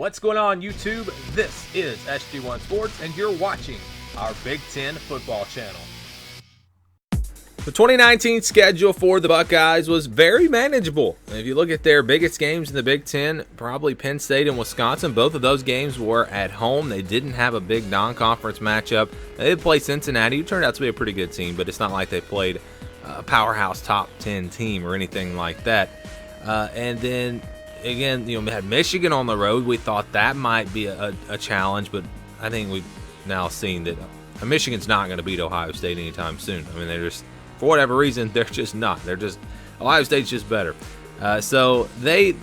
What's going on, YouTube? This is SG1 Sports, and you're watching our Big Ten football channel. The 2019 schedule for the Buckeyes was very manageable. If you look at their biggest games in the Big Ten, probably Penn State and Wisconsin, both of those games were at home. They didn't have a big non-conference matchup. They did play Cincinnati, who turned out to be a pretty good team, but it's not like they played a powerhouse top 10 team or anything like that. And then, again, we had Michigan on the road. We thought that might be a challenge, but I think we've now seen that Michigan's not going to beat Ohio State anytime soon. I mean, they're just, for whatever reason, they're just not. Ohio State's just better. So they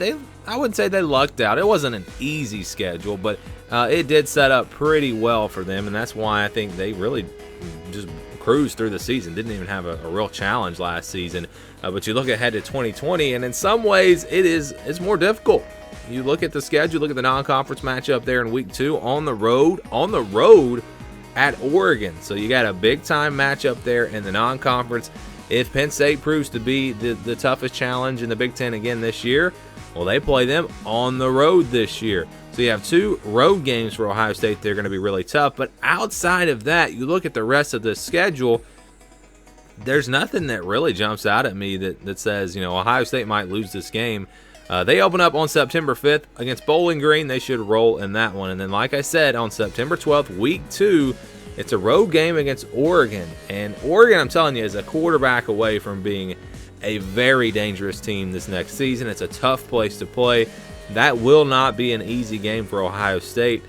I wouldn't say they lucked out. It wasn't an easy schedule, but it did set up pretty well for them, and that's why I think they really just cruised through the season. Didn't even have a real challenge last season. But you look ahead to 2020, and in some ways it's more difficult. You look at the schedule, look at the non-conference matchup there in week 2 on the road at Oregon. So you got a big-time matchup there in the non-conference. If Penn State proves to be the toughest challenge in the Big Ten again this year, well, they play them on the road this year. So you have 2 road games for Ohio State. They're going to be really tough. But outside of that, you look at the rest of the schedule, there's nothing that really jumps out at me that says, Ohio State might lose this game. They open up on September 5th against Bowling Green. They should roll in that one. And then, like I said, on September 12th, week 2, it's a road game against Oregon. And Oregon, I'm telling you, is a quarterback away from being a very dangerous team this next season. It's a tough place to play. That will not be an easy game for Ohio State.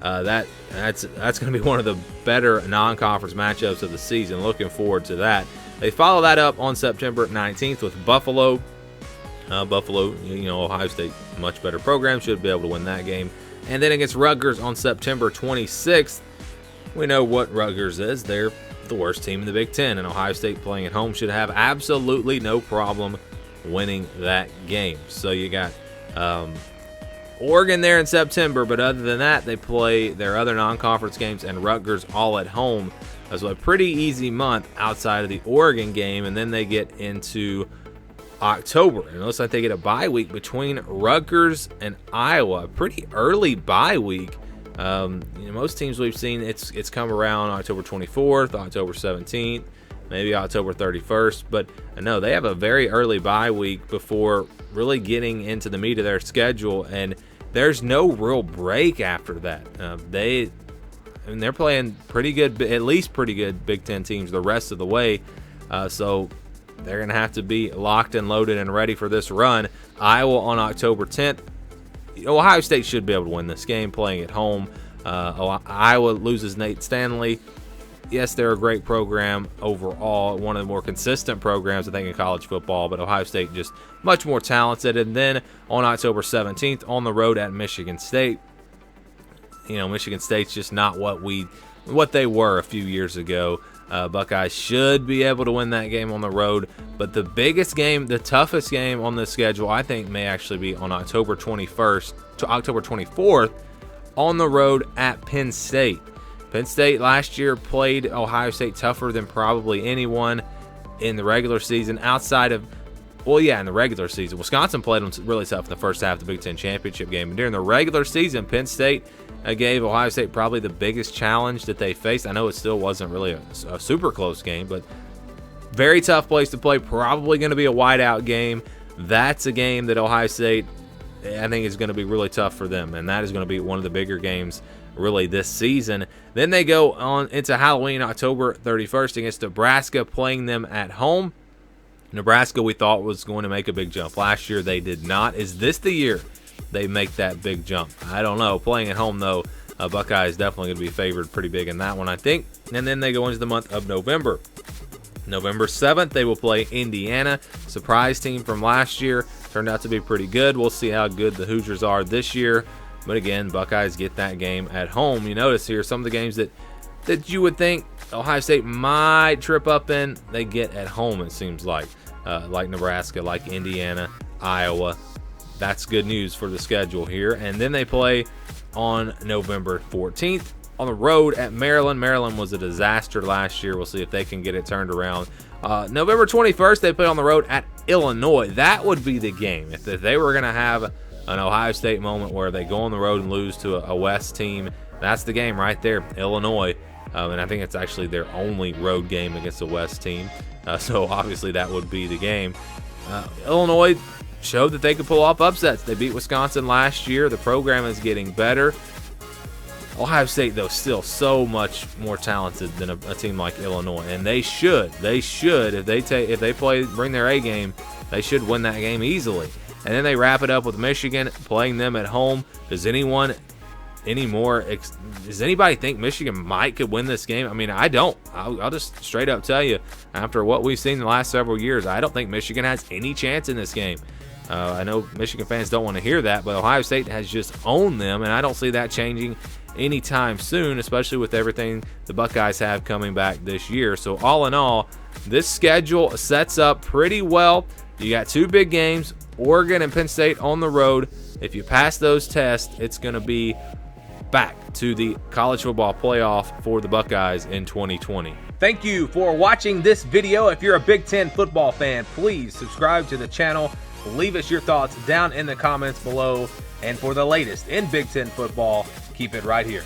That's going to be one of the better non-conference matchups of the season. Looking forward to that. They follow that up on September 19th with Buffalo. Buffalo, Ohio State, much better program, should be able to win that game. And then against Rutgers on September 26th. We know what Rutgers is. They're the worst team in the Big Ten, and Ohio State playing at home should have absolutely no problem winning that game. So you got Oregon there in September, but other than that, they play their other non-conference games and Rutgers all at home. So a pretty easy month outside of the Oregon game, and then they get into October. And it looks like they get a bye week between Rutgers and Iowa. A pretty early bye week. Most teams we've seen, it's come around October 24th, October 17th, maybe October 31st. But no, they have a very early bye week before really getting into the meat of their schedule, and there's no real break after that. They're playing pretty good, at least pretty good Big Ten teams the rest of the way. So they're going to have to be locked and loaded and ready for this run. Iowa on October 10th. Ohio State should be able to win this game playing at home. Iowa loses Nate Stanley. Yes, they're a great program overall, one of the more consistent programs, I think, in college football, but Ohio State just much more talented. And then on October 17th, on the road at Michigan State. Michigan State's just not what they were a few years ago. Buckeyes should be able to win that game on the road, but the biggest game, the toughest game on the schedule, I think may actually be on October 21st to October 24th on the road at Penn State. Penn State last year played Ohio State tougher than probably anyone in the regular season outside of, in the regular season. Wisconsin played them really tough in the first half of the Big Ten championship game. And during the regular season, Penn State gave Ohio State probably the biggest challenge that they faced. I know it still wasn't really a super close game, but very tough place to play. Probably going to be a whiteout game. That's a game that Ohio State, I think, is going to be really tough for them, and that is going to be one of the bigger games really this season. Then they go on into Halloween, October 31st against Nebraska, playing them at home. Nebraska, we thought, was going to make a big jump. Last year, they did not. Is this the year they make that big jump? I don't know. Playing at home, though, Buckeye is definitely going to be favored pretty big in that one, I think. And then they go into the month of November. November 7th, they will play Indiana. Surprise team from last year. Turned out to be pretty good. We'll see how good the Hoosiers are this year. But again, Buckeyes get that game at home. You notice here some of the games that you would think Ohio State might trip up in, they get at home, it seems like Nebraska, like Indiana, Iowa. That's good news for the schedule here. And then they play on November 14th on the road at Maryland. Maryland was a disaster last year. We'll see if they can get it turned around. November 21st, they play on the road at Illinois. That would be the game. If they were going to have an Ohio State moment where they go on the road and lose to a West team. That's the game right there, Illinois. And I think it's actually their only road game against a West team. So obviously that would be the game. Illinois showed that they could pull off upsets. They beat Wisconsin last year. The program is getting better. Ohio State, though, still so much more talented than a team like Illinois, and they should if they bring their A game, they should win that game easily. And then they wrap it up with Michigan, playing them at home. Does anybody think Michigan could win this game? I mean, I don't. I'll just straight up tell you, after what we've seen in the last several years, I don't think Michigan has any chance in this game. I know Michigan fans don't want to hear that, but Ohio State has just owned them, and I don't see that changing anytime soon, especially with everything the Buckeyes have coming back this year. So all in all, this schedule sets up pretty well. You got two big games, Oregon and Penn State on the road. If you pass those tests, it's going to be back to the college football playoff for the Buckeyes in 2020. Thank you for watching this video. If you're a Big Ten football fan, please subscribe to the channel. Leave us your thoughts down in the comments below. And for the latest in Big Ten football, keep it right here.